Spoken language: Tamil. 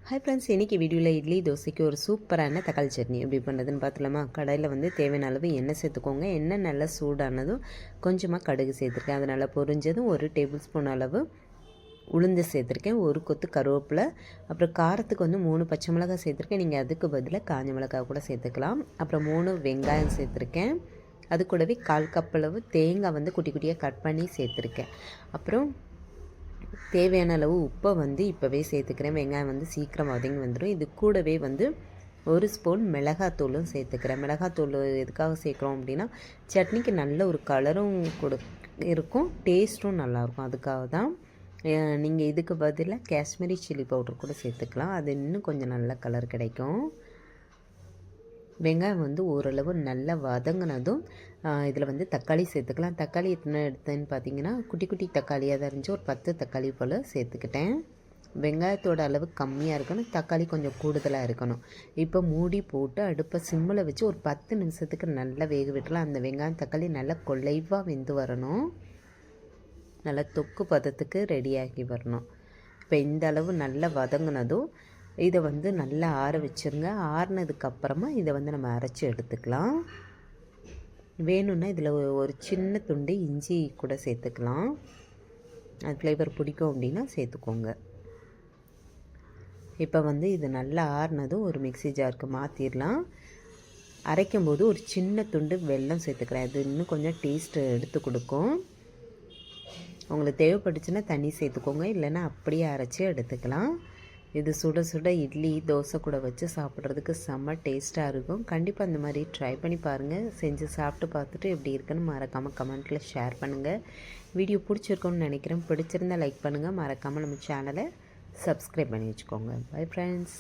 ஹாய் ஃப்ரெண்ட்ஸ், இன்றைக்கி வீடியோவில் இட்லி தோசைக்கு ஒரு சூப்பரான தக்காளி சட்னி எப்படி பண்ணுறதுன்னு பார்த்துலாமா. கடாயில் வந்து தேவையான அளவு எண்ணெய் சேர்த்துக்கோங்க. எண்ணெய் நல்லா சூடானதும் கொஞ்சமாக கடுகு சேர்த்துருக்கேன். அது நல்லா பொரிஞ்சதும் 1 டேபிள் ஸ்பூன் அளவு உளுந்து சேர்த்துருக்கேன், 1 கொத்து கருவேப்பிலை, அப்புறம் காரத்துக்கு வந்து 3 பச்சை மிளகாய் சேர்த்துருக்கேன். நீங்கள் அதுக்கு பதிலாக காஞ்ச மிளகாய் கூட சேர்த்துக்கலாம். அப்புறம் 3 வெங்காயம் சேர்த்துருக்கேன். அது கூடவே 1/4 கப் அளவு தேங்காய் வந்து குட்டி குட்டியாக கட் பண்ணி சேர்த்துருக்கேன். அப்புறம் தேவையான அளவு உப்பை வந்து இப்போவே சேர்த்துக்கிறேன். வெங்காயம் வந்து சீக்கிரம் வதங்கி வந்துடும். இது கூடவே வந்து 1 ஸ்பூன் மிளகாத்தூளும் சேர்த்துக்கிறேன். மிளகாத்தூள் எதுக்காக சேர்க்குறோம் அப்படின்னா சட்னிக்கு நல்ல ஒரு கலரும் இருக்கும், டேஸ்ட்டும் நல்லாயிருக்கும். அதுக்காக தான். நீங்கள் இதுக்கு பதிலாக காஷ்மீரி சில்லி பவுடர் கூட சேர்த்துக்கலாம். அது இன்னும் கொஞ்சம் நல்ல கலர் கிடைக்கும். வெங்காயம் வந்து ஓரளவு நல்லா வதங்கினதும் இதில் வந்து தக்காளி சேர்த்துக்கலாம். தக்காளி எத்தனை எடுத்தேன்னு பார்த்தீங்கன்னா குட்டி குட்டி தக்காளியாக தான் இருந்துச்சு, ஒரு 10 தக்காளி போல் சேர்த்துக்கிட்டேன். வெங்காயத்தோட அளவு கம்மியாக இருக்கணும், தக்காளி கொஞ்சம் கூடுதலாக இருக்கணும். இப்போ மூடி போட்டு அடுப்பை சிம்மில் வச்சு ஒரு 10 நிமிஷத்துக்கு நல்லா வேக விட்டுலாம். அந்த வெங்காயம் தக்காளி நல்லா கொலைவாக வெந்து வரணும், நல்லா தொக்கு பதத்துக்கு ரெடியாகி வரணும். இப்போ இந்த அளவு நல்லா வதங்கினதும் இதை வந்து நல்லா ஆற வச்சுருங்க. ஆறினதுக்கப்புறமா இதை வந்து நம்ம அரைச்சி எடுத்துக்கலாம். வேணும்னா இதில் ஒரு சின்ன துண்டு இஞ்சி கூட சேர்த்துக்கலாம். அது ஃப்ளேவர் பிடிக்கும் அப்படின்னா சேர்த்துக்கோங்க. இப்போ வந்து இது நல்லா ஆறினதும் ஒரு மிக்ஸி ஜாருக்கு மாற்றிடலாம். அரைக்கும்போது ஒரு சின்ன துண்டு வெல்லம் சேர்த்துக்கிறேன். அது இன்னும் கொஞ்சம் டேஸ்ட்டு எடுத்து கொடுக்கும். உங்களுக்கு தேவைப்பட்டுச்சுன்னா தண்ணி சேர்த்துக்கோங்க, இல்லைன்னா அப்படியே அரைச்சி எடுத்துக்கலாம். இது சுட சுட இட்லி தோசை கூட வச்சு சாப்பிட்றதுக்கு செம்ம டேஸ்ட்டாக இருக்கும். கண்டிப்பாக இந்த மாதிரி ட்ரை பண்ணி பாருங்கள். செஞ்சு சாப்பிட்டு பார்த்துட்டு எப்படி இருக்குன்னு மறக்காமல் கமெண்ட்டில் ஷேர் பண்ணுங்கள். வீடியோ பிடிச்சிருக்கோன்னு நினைக்கிறேன். பிடிச்சிருந்தால் லைக் பண்ணுங்கள். மறக்காமல் நம்ம சேனலை சப்ஸ்கிரைப் பண்ணி வச்சுக்கோங்க. Bye friends.